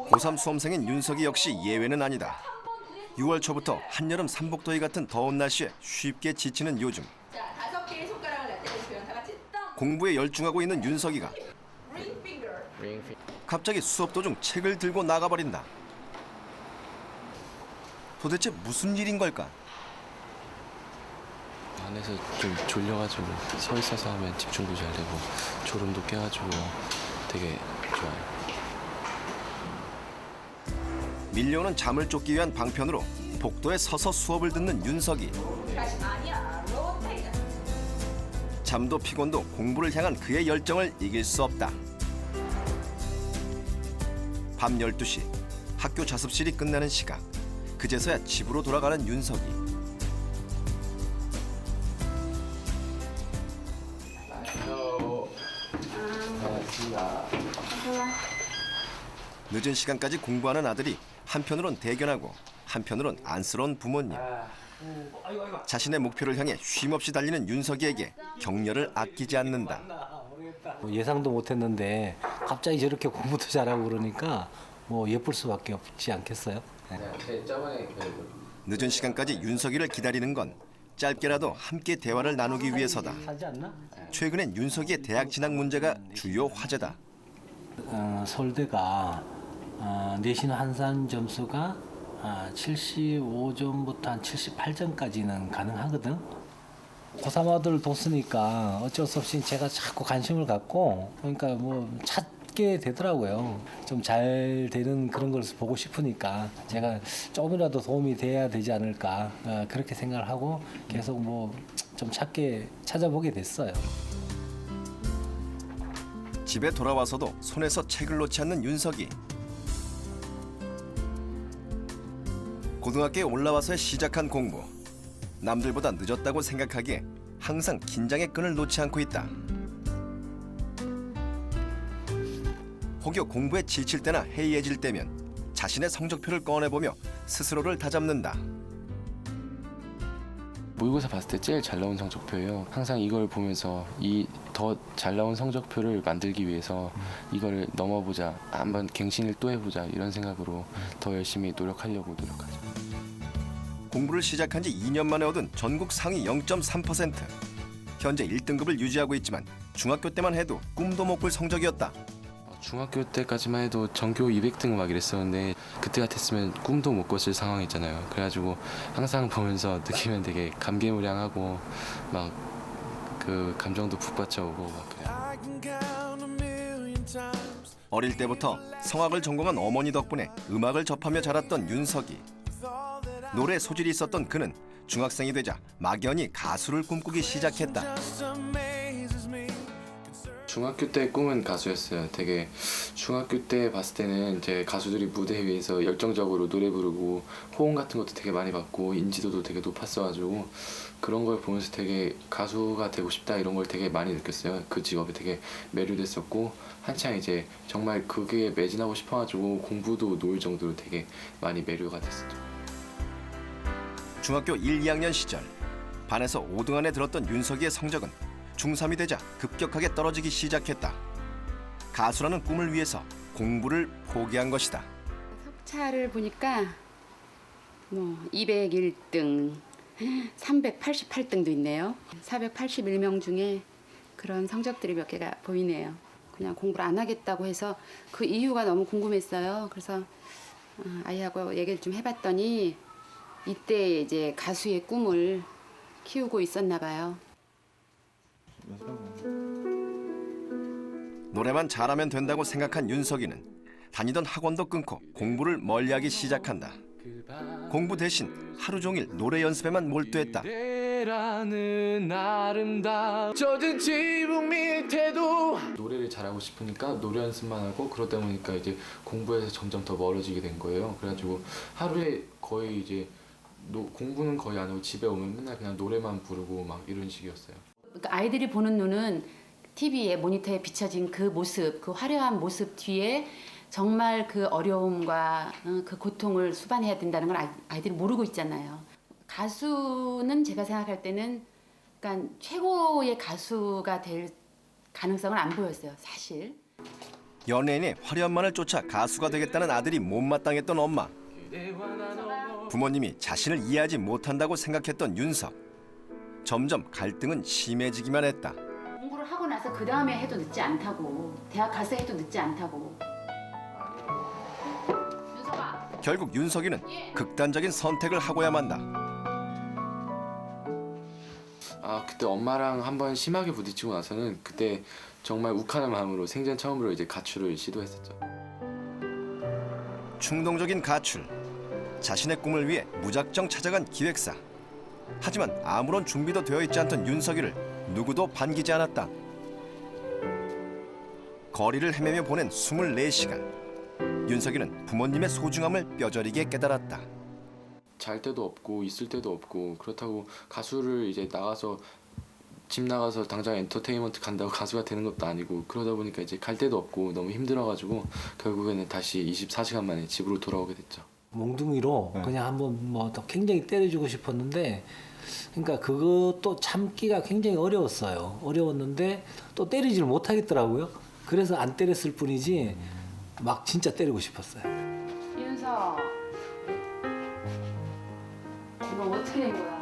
고3 수험생인 윤석이 역시 예외는 아니다. 6월 초부터 한여름 삼복더위 같은 더운 날씨에 쉽게 지치는 요즘. 자, 5개의 손가락을 나타내시고요. 다 같이 떡. 공부에 열중하고 있는 윤석이가 갑자기 수업 도중 책을 들고 나가버린다. 도대체 무슨 일인 걸까? 안에서 좀 졸려가지고 서 있어서 하면 집중도 잘 되고 졸음도 깨가지고 되게 좋아요. 밀려오는 잠을 쫓기 위한 방편으로 복도에 서서 수업을 듣는 윤석이. 잠도 피곤도 공부를 향한 그의 열정을 이길 수 없다. 밤 12시 학교 자습실이 끝나는 시각. 그제서야 집으로 돌아가는 윤석이. 늦은 시간까지 공부하는 아들이 한편으론 대견하고 한편으론 안쓰러운 부모님. 자신의 목표를 향해 쉼없이 달리는 윤석이에게 격려를 아끼지 않는다. 예상도 못했는데 갑자기 저렇게 공부도 잘하고 그러니까 뭐 예쁠 수밖에 없지 않겠어요? 늦은 시간까지 윤석이를 기다리는 건 짧게라도 함께 대화를 나누기 위해서다. 최근엔 윤석이의 대학 진학 문제가 주요 화제다. 서울대가 내신 환산 점수가 75점부터 한 78점까지는 가능하거든. 고3 아들 뒀으니까 어쩔 수 없이 제가 자꾸 관심을 갖고 그러니까 뭐 찾게 되더라고요. 좀 잘 되는 그런 걸 보고 싶으니까 제가 조금이라도 도움이 돼야 되지 않을까 그렇게 생각을 하고 계속 뭐 좀 찾아보게 됐어요. 집에 돌아와서도 손에서 책을 놓지 않는 윤석이. 고등학교에 올라와서 시작한 공부. 남들보다 늦었다고 생각하기에 항상 긴장의 끈을 놓지 않고 있다. 혹여 공부에 지칠 때나 해이해질 때면 자신의 성적표를 꺼내보며 스스로를 다잡는다. 모의고사 봤을 때 제일 잘 나온 성적표예요. 항상 이걸 보면서 이 더 잘 나온 성적표를 만들기 위해서 이걸 넘어보자, 한번 갱신을 또 해보자 이런 생각으로 더 열심히 노력하려고 노력하죠. 공부를 시작한 지 2년 만에 얻은 전국 상위 0.3%. 현재 1등급을 유지하고 있지만 중학교 때만 해도 꿈도 못 꿀 성적이었다. 중학교 때까지만 해도 전교 200등 막 이랬었는데 그때 같았으면 꿈도 못 꿨을 상황이잖아요. 그래가지고 항상 보면서 느끼면 되게 감개무량하고 막 그 감정도 북받쳐오고 막 그래요. 어릴 때부터 성악을 전공한 어머니 덕분에 음악을 접하며 자랐던 윤석이. 노래 소질이 있었던 그는 중학생이 되자 막연히 가수를 꿈꾸기 시작했다. 중학교 때 꿈은 가수였어요. 되게 중학교 때 봤을 때는 이제 가수들이 무대 위에서 열정적으로 노래 부르고 호응 같은 것도 되게 많이 받고 인지도도 되게 높았어가지고 그런 걸 보면서 되게 가수가 되고 싶다 이런 걸 되게 많이 느꼈어요. 그 직업에 되게 매료됐었고 한창 이제 정말 그게 매진하고 싶어가지고 공부도 놓을 정도로 되게 많이 매료가 됐었죠. 중학교 1, 2학년 시절 반에서 5등 안에 들었던 윤석이의 성적은 중3이 되자 급격하게 떨어지기 시작했다. 가수라는 꿈을 위해서 공부를 포기한 것이다. 석차를 보니까 뭐 201등, 388등도 있네요. 481명 중에 그런 성적들이 몇 개가 보이네요. 그냥 공부를 안 하겠다고 해서 그 이유가 너무 궁금했어요. 그래서 아이하고 얘기를 좀 해봤더니 이때 이제 가수의 꿈을 키우고 있었나 봐요. 노래만 잘하면 된다고 생각한 윤석이는 다니던 학원도 끊고 공부를 멀리하기 시작한다. 공부 대신 하루 종일 노래 연습에만 몰두했다. 노래를 잘하고 싶으니까 노래 연습만 하고 그러다 보니까 이제 공부에서 점점 더 멀어지게 된 거예요. 그래가지고 하루에 거의 이제 공부는 거의 안 하고 집에 오면 맨날 그냥 노래만 부르고 막 이런 식이었어요. 그러니까 아이들이 보는 눈은 TV에 모니터에 비춰진 그 모습, 그 화려한 모습 뒤에 정말 그 어려움과 그 고통을 수반해야 된다는 걸 아이들이 모르고 있잖아요. 가수는 제가 생각할 때는 그러니까 최고의 가수가 될 가능성을 안 보였어요, 사실. 연예인의 화려함만을 쫓아 가수가 되겠다는 아들이 못마땅했던 엄마. 부모님이 자신을 이해하지 못한다고 생각했던 윤석. 점점 갈등은 심해지기만 했다. 공부를 하고 나서 그 다음에 해도 늦지 않다고. 대학 가서 해도 늦지 않다고. 윤석아. 결국 윤석이는 극단적인 선택을 하고야 만다. 그때 엄마랑 한번 심하게 부딪히고 나서는 그때 정말 욱하는 마음으로 생전 처음으로 이제 가출을 시도했었죠. 충동적인 가출. 자신의 꿈을 위해 무작정 찾아간 기획사. 하지만 아무런 준비도 되어 있지 않던 윤석이를 누구도 반기지 않았다. 거리를 헤매며 보낸 24시간. 윤석이는 부모님의 소중함을 뼈저리게 깨달았다. 잘 때도 없고 있을 때도 없고 그렇다고 가수를 이제 나가서 집 나가서 당장 엔터테인먼트 간다고 가수가 되는 것도 아니고 그러다 보니까 이제 갈 데도 없고 너무 힘들어가지고 결국에는 다시 24시간 만에 집으로 돌아오게 됐죠. 몽둥이로 그냥 한번 뭐 굉장히 때려주고 싶었는데 그러니까 그것도 참기가 굉장히 어려웠어요. 어려웠는데 또 때리지를 못하겠더라고요. 그래서 안 때렸을 뿐이지 막 진짜 때리고 싶었어요. 윤석. 너 어떻게 된 거야?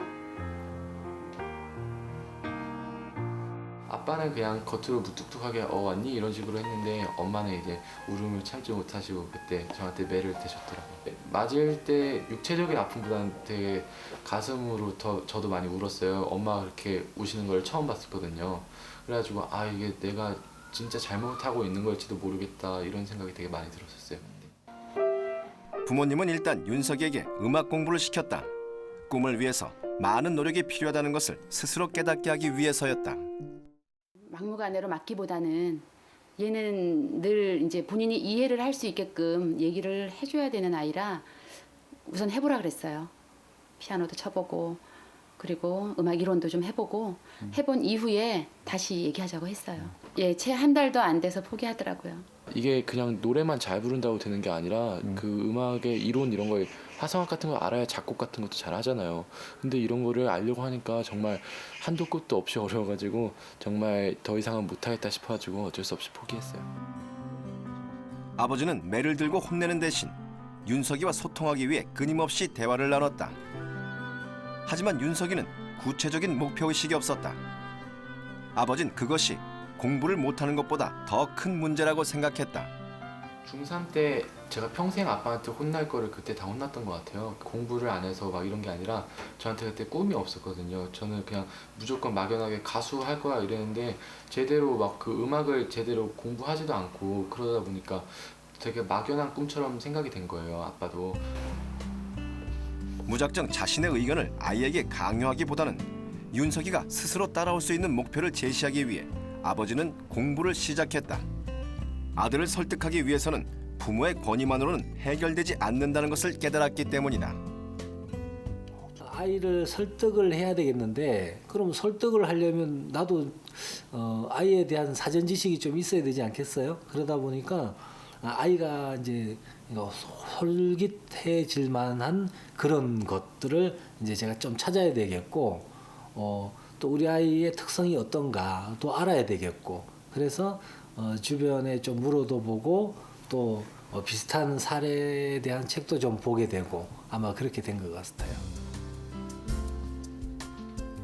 아빠는 그냥 겉으로 무뚝뚝하게 왔니? 이런 식으로 했는데 엄마는 이제 울음을 참지 못하시고 그때 저한테 매를 대셨더라고요. 맞을 때 육체적인 아픔보다는 되게 가슴으로 더 저도 많이 울었어요. 엄마가 그렇게 우시는 걸 처음 봤었거든요. 그래가지고 이게 내가 진짜 잘못하고 있는 걸지도 모르겠다 이런 생각이 되게 많이 들었었어요. 부모님은 일단 윤석이에게 음악 공부를 시켰다. 꿈을 위해서 많은 노력이 필요하다는 것을 스스로 깨닫게 하기 위해서였다. 막무가내로 맡기보다는 얘는 늘 이제 본인이 이해를 할 수 있게끔 얘기를 해줘야 되는 아이라 우선 해보라 그랬어요. 피아노도 쳐보고 그리고 음악 이론도 좀 해보고 해본 이후에 다시 얘기하자고 했어요. 예, 채 한 달도 안 돼서 포기하더라고요. 이게 그냥 노래만 잘 부른다고 되는 게 아니라 그 음악의 이론 이런 걸 화성학 같은 걸 알아야 작곡 같은 것도 잘 하잖아요. 근데 이런 거를 알려고 하니까 정말 한도 끝도 없이 어려워가지고 정말 더 이상은 못하겠다 싶어가지고 어쩔 수 없이 포기했어요. 아버지는 매를 들고 혼내는 대신 윤석이와 소통하기 위해 끊임없이 대화를 나눴다. 하지만 윤석이는 구체적인 목표의식이 없었다. 아버진 그것이 공부를 못하는 것보다 더 큰 문제라고 생각했다. 중3 때 제가 평생 아빠한테 혼날 거를 그때 다 혼났던 것 같아요. 공부를 안 해서 막 이런 게 아니라 저한테 그때 꿈이 없었거든요. 저는 그냥 무조건 막연하게 가수 할 거야 이랬는데 제대로 막 그 음악을 제대로 공부하지도 않고 그러다 보니까 되게 막연한 꿈처럼 생각이 된 거예요. 아빠도. 무작정 자신의 의견을 아이에게 강요하기보다는 윤석이가 스스로 따라올 수 있는 목표를 제시하기 위해 아버지는 공부를 시작했다. 아들을 설득하기 위해서는 부모의 권위만으로는 해결되지 않는다는 것을 깨달았기 때문이다. 아이를 설득을 해야 되겠는데 그럼 설득을 하려면 나도 아이에 대한 사전 지식이 좀 있어야 되지 않겠어요? 그러다 보니까 아이가 이제 솔깃해질 만한 그런 것들을 이제 제가 좀 찾아야 되겠고 또 우리 아이의 특성이 어떤가 또 알아야 되겠고 그래서 주변에 좀 물어도 보고 또 비슷한 사례에 대한 책도 좀 보게 되고 아마 그렇게 된 것 같아요.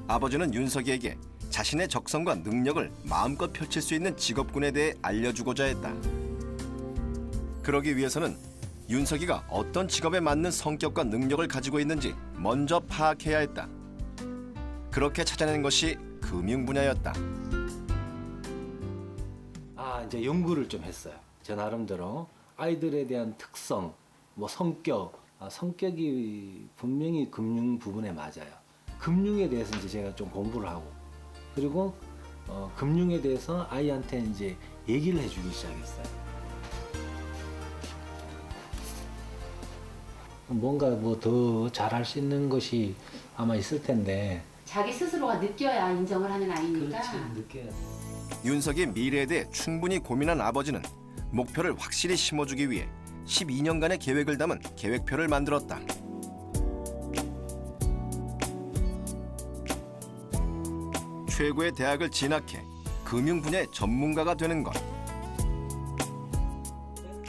아버지는 윤석이에게 자신의 적성과 능력을 마음껏 펼칠 수 있는 직업군에 대해 알려주고자 했다. 그러기 위해서는 윤석이가 어떤 직업에 맞는 성격과 능력을 가지고 있는지 먼저 파악해야 했다. 그렇게 찾아낸 것이 금융 분야였다. 이제 연구를 좀 했어요. 제 나름대로 아이들에 대한 특성, 뭐 성격, 성격이 분명히 금융 부분에 맞아요. 금융에 대해서 이제 제가 좀 공부를 하고 그리고 금융에 대해서 아이한테 이제 얘기를 해주기 시작했어요. 뭔가 뭐 더 잘할 수 있는 것이 아마 있을 텐데. 자기 스스로가 느껴야 인정을 하는 아이니까. 그렇지, 느껴야 돼. 윤석의 미래에 대해 충분히 고민한 아버지는 목표를 확실히 심어주기 위해 12년간의 계획을 담은 계획표를 만들었다. 최고의 대학을 진학해 금융 분야의 전문가가 되는 것.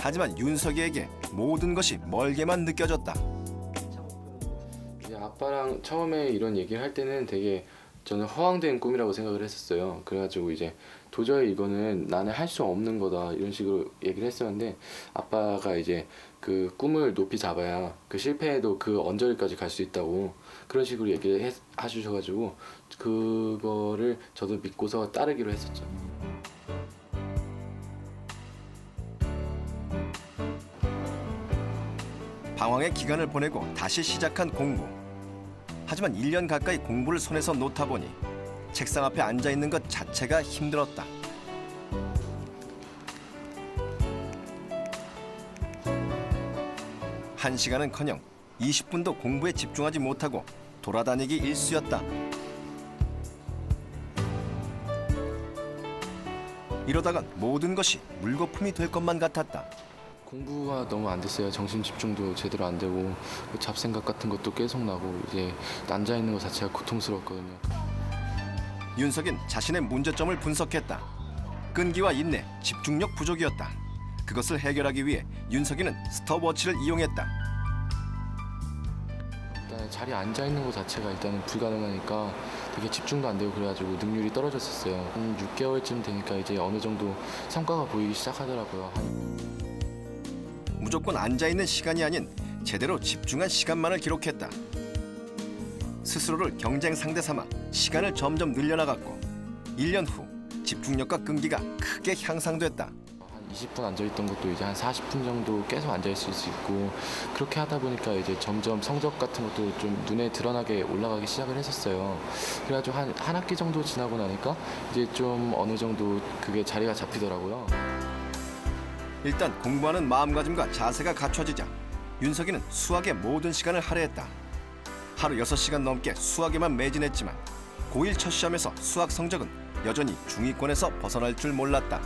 하지만 윤석이에게 모든 것이 멀게만 느껴졌다. 이제 아빠랑 처음에 이런 얘기를 할 때는 되게 저는 허황된 꿈이라고 생각을 했었어요. 그래가지고 이제 도저히 이거는 나는 할 수 없는 거다 이런 식으로 얘기를 했었는데 아빠가 이제 그 꿈을 높이 잡아야 그 실패해도 그 언저리까지 갈 수 있다고 그런 식으로 얘기를 해주셔가지고 그거를 저도 믿고서 따르기로 했었죠. 방황의 기간을 보내고 다시 시작한 공부. 하지만 1년 가까이 공부를 손에서 놓다 보니 책상 앞에 앉아 있는 것 자체가 힘들었다. 한 시간은커녕 20분도 공부에 집중하지 못하고 돌아다니기 일쑤였다. 이러다간 모든 것이 물거품이 될 것만 같았다. 공부가 너무 안 됐어요. 정신 집중도 제대로 안 되고 잡생각 같은 것도 계속 나고 이제 앉아 있는 것 자체가 고통스럽거든요. 윤석인 자신의 문제점을 분석했다. 끈기와 인내, 집중력 부족이었다. 그것을 해결하기 위해 윤석이는 스톱워치를 이용했다. 일단 자리에 앉아 있는 것 자체가 일단은 불가능하니까 되게 집중도 안 되고 그래가지고 능률이 떨어졌었어요. 한 6개월쯤 되니까 이제 어느 정도 성과가 보이기 시작하더라고요. 무조건 앉아있는 시간이 아닌 제대로 집중한 시간만을 기록했다. 스스로를 경쟁 상대 삼아 시간을 점점 늘려나갔고 1년 후 집중력과 끈기가 크게 향상됐다. 한 20분 앉아있던 것도 이제 한 40분 정도 계속 앉아있을 수 있고 그렇게 하다 보니까 이제 점점 성적 같은 것도 좀 눈에 드러나게 올라가기 시작을 했었어요. 그래가지고 한 학기 정도 지나고 나니까 이제 좀 어느 정도 그게 자리가 잡히더라고요. 일단 공부하는 마음가짐과 자세가 갖춰지자 윤석이는 수학에 모든 시간을 할애했다. 하루 6시간 넘게 수학에만 매진했지만 고1 첫 시험에서 수학 성적은 여전히 중위권에서 벗어날 줄 몰랐다.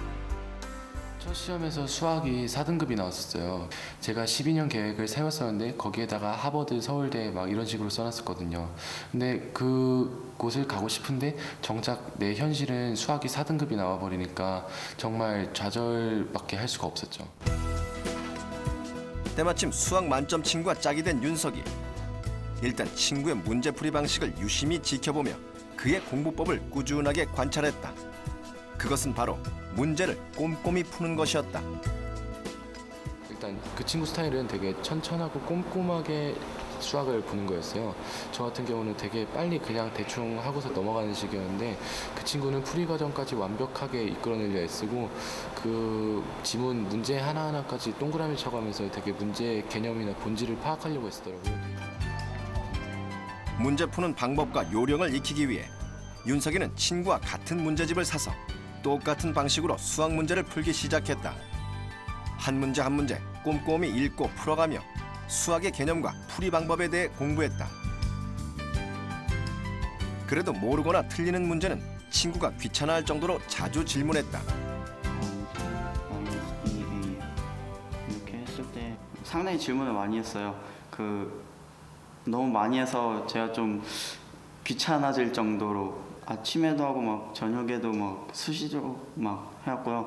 첫 시험에서 수학이 4등급이 나왔었어요. 제가 12년 계획을 세웠었는데 거기에다가 하버드, 서울대 막 이런 식으로 써놨었거든요. 근데 그곳을 가고 싶은데 정작 내 현실은 수학이 4등급이 나와버리니까 정말 좌절밖에 할 수가 없었죠. 때마침 수학 만점 친구와 짝이 된 윤석이. 일단 친구의 문제풀이 방식을 유심히 지켜보며 그의 공부법을 꾸준하게 관찰했다. 그것은 바로 문제를 꼼꼼히 푸는 것이었다. 일단 그 친구 스타일은 되게 천천하고 꼼꼼하게 수학을 보는 거였어요. 저 같은 경우는 되게 빨리 그냥 대충 하고서 넘어가는 식이었는데 그 친구는 풀이 과정까지 완벽하게 이끌어내려 애쓰고 그 지문 문제 하나하나까지 동그라미 쳐가면서 되게 문제의 개념이나 본질을 파악하려고 했더라고요. 문제 푸는 방법과 요령을 익히기 위해 윤석이는 친구와 같은 문제집을 사서 똑같은 방식으로 수학 문제를 풀기 시작했다. 한 문제 한 문제 꼼꼼히 읽고 풀어가며 수학의 개념과 풀이 방법에 대해 공부했다. 그래도 모르거나 틀리는 문제는 친구가 귀찮아할 정도로 자주 질문했다. 이렇게 했을 때 상당히 질문을 많이 했어요. 너무 많이 해서 제가 좀 귀찮아질 정도로 아침에도 하고 막 저녁에도 막 수시로 막 해왔고요.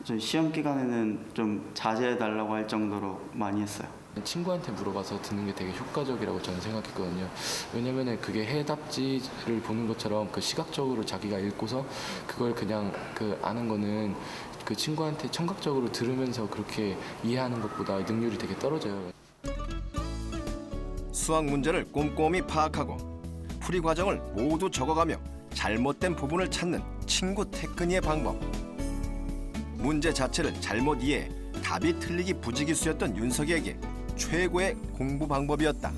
저 시험 기간에는 좀 자제해 달라고 할 정도로 많이 했어요. 친구한테 물어봐서 듣는 게 되게 효과적이라고 저는 생각했거든요. 왜냐면은 그게 해답지를 보는 것처럼 그 시각적으로 자기가 읽고서 그걸 그냥 아는 거는 그 친구한테 청각적으로 들으면서 그렇게 이해하는 것보다 능률이 되게 떨어져요. 수학 문제를 꼼꼼히 파악하고 풀이 과정을 모두 적어가며 잘못된 부분을 찾는 친구 태근이의 방법. 문제 자체를 잘못 이해해 답이 틀리기 부지기수였던 윤석이에게 최고의 공부 방법이었다.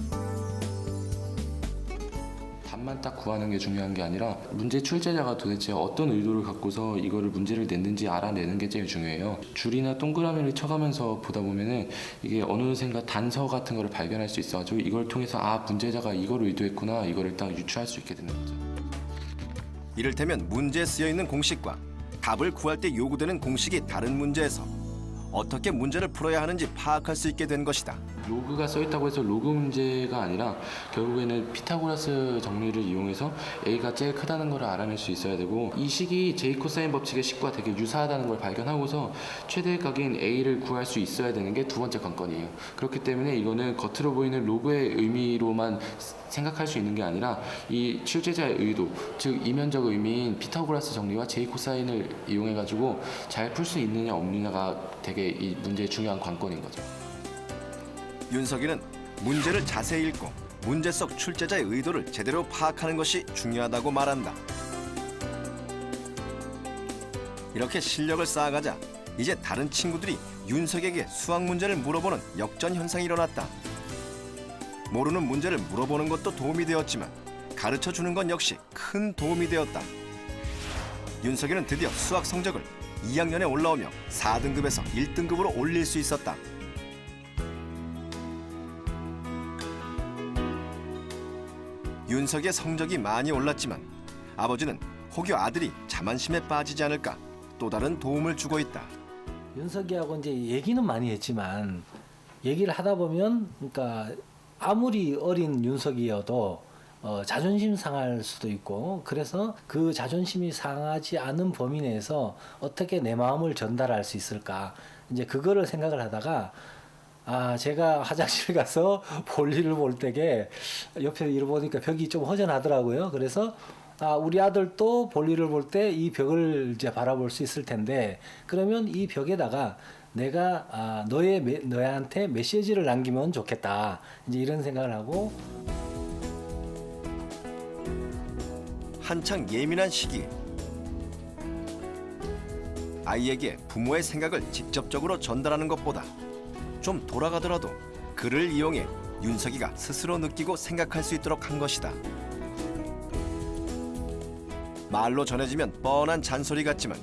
답만 딱 구하는 게 중요한 게 아니라 문제 출제자가 도대체 어떤 의도를 갖고서 이거를 문제를 냈는지 알아내는 게 제일 중요해요. 줄이나 동그라미를 쳐가면서 보다 보면은 이게 어느샌가 단서 같은 거를 발견할 수 있어가지고 이걸 통해서 문제자가 이걸 의도했구나 이거를 딱 유추할 수 있게 되는 거죠. 이를테면 문제에 쓰여있는 공식과 답을 구할 때 요구되는 공식이 다른 문제에서 어떻게 문제를 풀어야 하는지 파악할 수 있게 된 것이다. 로그가 써있다고 해서 로그 문제가 아니라 결국에는 피타고라스 정리를 이용해서 A가 제일 크다는 걸 알아낼 수 있어야 되고, 이 식이 제이코사인 법칙의 식과 되게 유사하다는 걸 발견하고서 최대각인 A를 구할 수 있어야 되는 게 두 번째 관건이에요. 그렇기 때문에 이거는 겉으로 보이는 로그의 의미로만 생각할 수 있는 게 아니라 이 출제자의 의도, 즉 이면적 의미인 피타고라스 정리와 제이코사인을 이용해가지고 잘 풀 수 있느냐 없느냐가 되게 이 문제의 중요한 관건인 거죠. 윤석이는 문제를 자세히 읽고 문제 속 출제자의 의도를 제대로 파악하는 것이 중요하다고 말한다. 이렇게 실력을 쌓아가자 이제 다른 친구들이 윤석에게 수학 문제를 물어보는 역전 현상이 일어났다. 모르는 문제를 물어보는 것도 도움이 되었지만 가르쳐주는 건 역시 큰 도움이 되었다. 윤석이는 드디어 수학 성적을 2학년에 올라오며 4등급에서 1등급으로 올릴 수 있었다. 윤석의 성적이 많이 올랐지만 아버지는 혹여 아들이 자만심에 빠지지 않을까 또 다른 도움을 주고 있다. 윤석이하고 이제 얘기는 많이 했지만 얘기를 하다 보면 그러니까 아무리 어린 윤석이어도 자존심 상할 수도 있고, 그래서 그 자존심이 상하지 않은 범위 내에서 어떻게 내 마음을 전달할 수 있을까, 이제 그거를 생각을 하다가 제가 화장실 가서 볼일을 볼 때게 옆에 이러 보니까 벽이 좀 허전하더라고요. 그래서 우리 아들도 볼일을 볼 때 이 벽을 이제 바라볼 수 있을 텐데, 그러면 이 벽에다가 내가 너한테 메시지를 남기면 좋겠다, 이제 이런 생각을 하고. 한창 예민한 시기, 아이에게 부모의 생각을 직접적으로 전달하는 것보다 좀 돌아가더라도 글을 이용해 윤석이가 스스로 느끼고 생각할 수 있도록 한 것이다. 말로 전해지면 뻔한 잔소리 같지만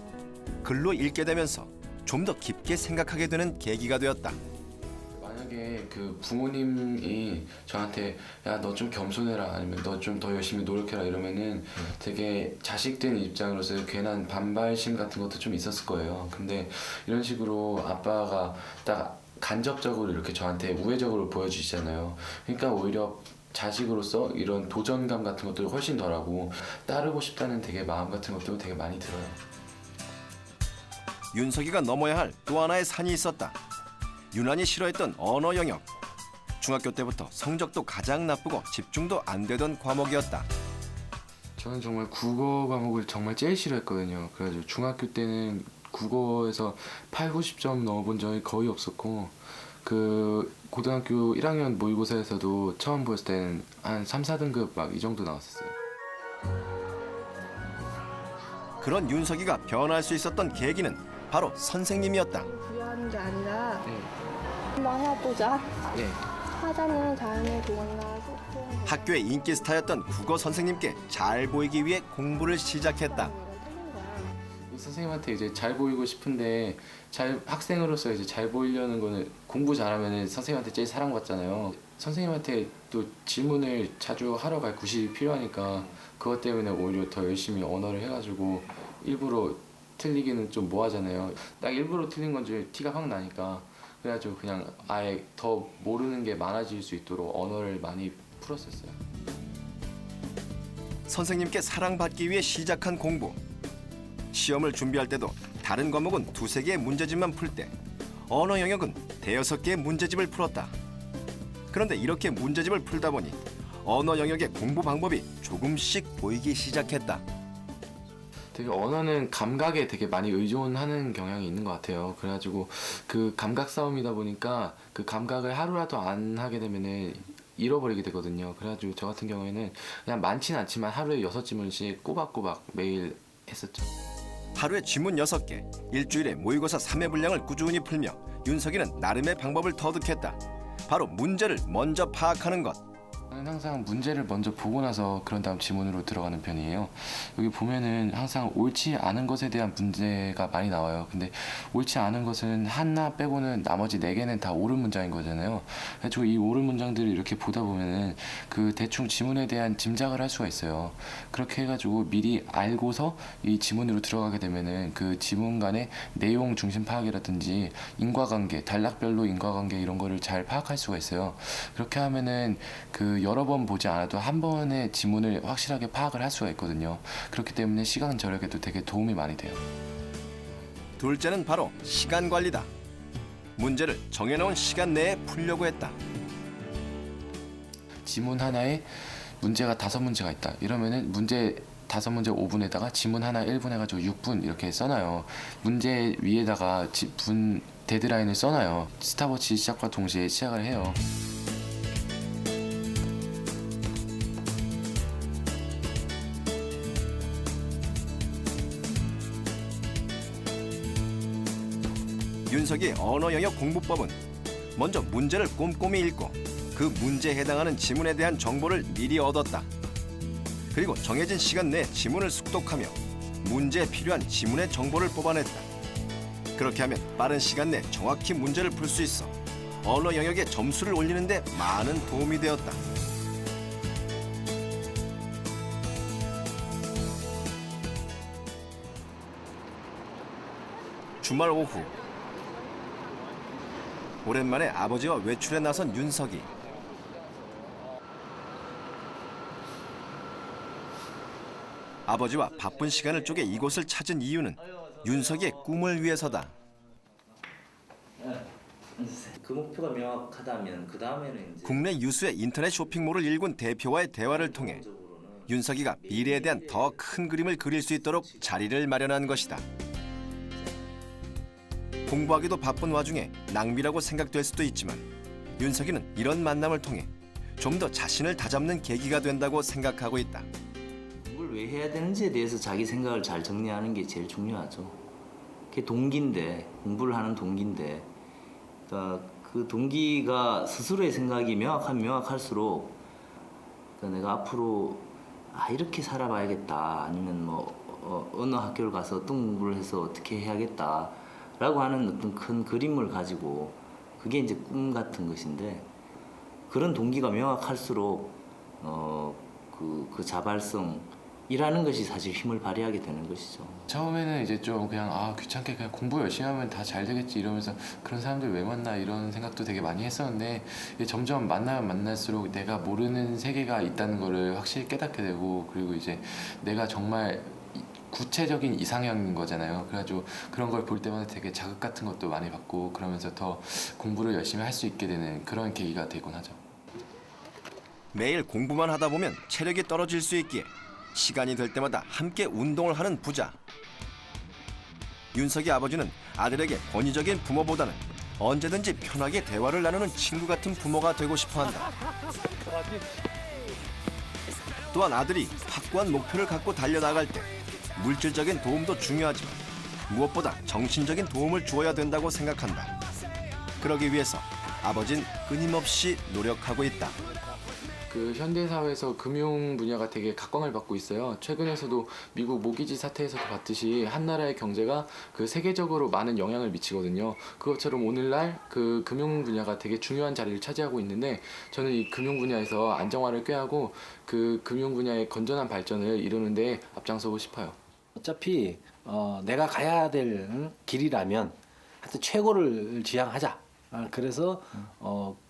글로 읽게 되면서 좀 더 깊게 생각하게 되는 계기가 되었다. 만약에 그 부모님이 저한테 야 너 좀 겸손해라, 아니면 너 좀 더 열심히 노력해라 이러면은 되게 자식된 입장으로서 괜한 반발심 같은 것도 좀 있었을 거예요. 근데 이런 식으로 아빠가 딱 간접적으로 이렇게 저한테 우회적으로 보여주시잖아요. 그러니까 오히려 자식으로서 이런 도전감 같은 것도 훨씬 덜하고 따르고 싶다는 되게 마음 같은 것도 되게 많이 들어요. 윤석이가 넘어야 할 또 하나의 산이 있었다. 유난히 싫어했던 언어 영역. 중학교 때부터 성적도 가장 나쁘고 집중도 안 되던 과목이었다. 저는 정말 국어 과목을 정말 제일 싫어했거든요. 그래가지고 중학교 때는 국어에서 8, 90점 넣어본 적이 거의 없었고, 그 고등학교 1학년 모의고사에서도 처음 보였을 때는 한 3, 4등급 막 이 정도 나왔었어요. 그런 윤석이가 변할 수 있었던 계기는 바로 선생님이었다. 부여하는 게 아니라 네. 한번 해보자. 네. 하자는 자연의 동원이나 소통. 학교의 인기 스타였던 국어 선생님께 잘 보이기 위해 공부를 시작했다. 선생님한테 이제 잘 보이고 싶은데 학생으로서 이제 잘 보이려는 거는 공부 잘하면 선생님한테 제일 사랑받잖아요. 선생님한테 또 질문을 자주 하러 갈 구실이 필요하니까 그것 때문에 오히려 더 열심히 언어를 해가지고 일부러 틀리기는 좀 뭐하잖아요. 딱 일부러 틀린 건지 티가 확 나니까, 그래가지고 그냥 아예 더 모르는 게 많아질 수 있도록 언어를 많이 풀었었어요. 선생님께 사랑받기 위해 시작한 공부. 시험을 준비할 때도 다른 과목은 2~3개의 문제집만 풀 때 언어 영역은 5~6개의 문제집을 풀었다. 그런데 이렇게 문제집을 풀다 보니 언어 영역의 공부 방법이 조금씩 보이기 시작했다. 되게 언어는 감각에 되게 많이 의존하는 경향이 있는 것 같아요. 그래가지고 그 감각 싸움이다 보니까 그 감각을 하루라도 안 하게 되면은 잃어버리게 되거든요. 그래가지고 저 같은 경우에는 그냥 많지는 않지만 하루에 6질문씩 꼬박꼬박 매일 했었죠. 하루에 지문 6개, 일주일에 모의고사 3회 분량을 꾸준히 풀며 윤석이는 나름의 방법을 터득했다. 바로 문제를 먼저 파악하는 것. 저는 항상 문제를 먼저 보고 나서 그런 다음 지문으로 들어가는 편이에요. 여기 보면은 항상 옳지 않은 것에 대한 문제가 많이 나와요. 근데 옳지 않은 것은 하나 빼고는 나머지 4개는 다 옳은 문장인 거잖아요. 그래서 이 옳은 문장들을 이렇게 보다 보면은 그 대충 지문에 대한 짐작을 할 수가 있어요. 그렇게 해가지고 미리 알고서 이 지문으로 들어가게 되면은 그 지문 간의 내용 중심 파악이라든지 인과관계, 단락별로 인과관계 이런 거를 잘 파악할 수가 있어요. 그렇게 하면은 그 여러 번 보지 않아도 한 번의 지문을 확실하게 파악을 할 수가 있거든요. 그렇기 때문에 시간 절약에도 되게 도움이 많이 돼요. 둘째는 바로 시간 관리다. 문제를 정해놓은 시간 내에 풀려고 했다. 지문 하나에 문제가 5문제가 있다. 이러면은 문제 5문제 5분에다가 지문 하나 1분 해가지고 6분 이렇게 써놔요. 문제 위에다가 데드라인을 써놔요. 스탑워치 시작과 동시에 시작을 해요. 윤석이의 언어 영역 공부법은 먼저 문제를 꼼꼼히 읽고 그 문제에 해당하는 지문에 대한 정보를 미리 얻었다. 그리고 정해진 시간 내에 지문을 숙독하며 문제에 필요한 지문의 정보를 뽑아냈다. 그렇게 하면 빠른 시간 내에 정확히 문제를 풀 수 있어 언어 영역의 점수를 올리는 데 많은 도움이 되었다. 주말 오후 오랜만에 아버지와 외출에 나선 윤석이. 아버지와 바쁜 시간을 쪼개 이곳을 찾은 이유는 윤석이의 꿈을 위해서다. 그 목표가 명확하다면 그 다음에는 이제 국내 유수의 인터넷 쇼핑몰을 일군 대표와의 대화를 통해 윤석이가 미래에 대한 더 큰 그림을 그릴 수 있도록 자리를 마련한 것이다. 공부하기도 바쁜 와중에 낭비라고 생각될 수도 있지만 윤석이는 이런 만남을 통해 좀 더 자신을 다잡는 계기가 된다고 생각하고 있다. 공부를 왜 해야 되는지에 대해서 자기 생각을 잘 정리하는 게 제일 중요하죠. 그게 동기인데, 공부를 하는 동기인데, 그러니까 그 동기가 스스로의 생각이 명확할수록 그러니까 내가 앞으로 이렇게 살아봐야겠다, 아니면 뭐 어느 학교를 가서 어떤 공부를 해서 어떻게 해야겠다 라고 하는 어떤 큰 그림을 가지고, 그게 이제 꿈 같은 것인데, 그런 동기가 명확할수록 그 자발성이라는 것이 사실 힘을 발휘하게 되는 것이죠. 처음에는 이제 좀 그냥 귀찮게 그냥 공부 열심히 하면 다 잘 되겠지 이러면서 그런 사람들 왜 만나 이런 생각도 되게 많이 했었는데, 이제 점점 만나면 만날수록 내가 모르는 세계가 있다는 거를 확실히 깨닫게 되고, 그리고 이제 내가 정말 구체적인 이상형인 거잖아요. 그래가지고 그런 걸 볼 때마다 되게 자극 같은 것도 많이 받고, 그러면서 더 공부를 열심히 할 수 있게 되는 그런 계기가 되곤 하죠. 매일 공부만 하다 보면 체력이 떨어질 수 있기에 시간이 될 때마다 함께 운동을 하는 부자. 윤석이 아버지는 아들에게 권위적인 부모보다는 언제든지 편하게 대화를 나누는 친구 같은 부모가 되고 싶어한다. 또한 아들이 확고한 목표를 갖고 달려나갈 때 물질적인 도움도 중요하지만 무엇보다 정신적인 도움을 주어야 된다고 생각한다. 그러기 위해서 아버진 끊임없이 노력하고 있다. 그 현대사회에서 금융 분야가 되게 각광을 받고 있어요. 최근에서도 미국 모기지 사태에서도 봤듯이 한 나라의 경제가 그 세계적으로 많은 영향을 미치거든요. 그것처럼 오늘날 그 금융 분야가 되게 중요한 자리를 차지하고 있는데, 저는 이 금융 분야에서 안정화를 꾀하고 그 금융 분야의 건전한 발전을 이루는 데 앞장서고 싶어요. 어차피 내가 가야 될 길이라면 하여튼 최고를 지향하자. 그래서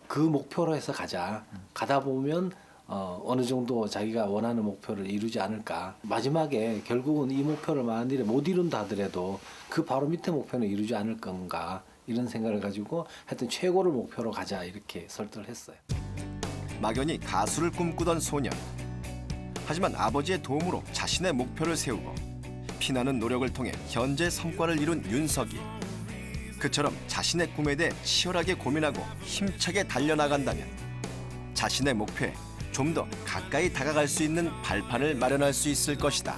그 목표로 해서 가자. 가다 보면 어느 정도 자기가 원하는 목표를 이루지 않을까. 마지막에 결국은 이 목표를 만일에 못 이룬다 하더라도 그 바로 밑에 목표는 이루지 않을 건가, 이런 생각을 가지고 하여튼 최고를 목표로 가자 이렇게 설득을 했어요. 막연히 가수를 꿈꾸던 소년. 하지만 아버지의 도움으로 자신의 목표를 세우고 피나는 노력을 통해 현재 성과를 이룬 윤석이. 그처럼 자신의 꿈에 대해 치열하게 고민하고 힘차게 달려나간다면 자신의 목표에 좀 더 가까이 다가갈 수 있는 발판을 마련할 수 있을 것이다.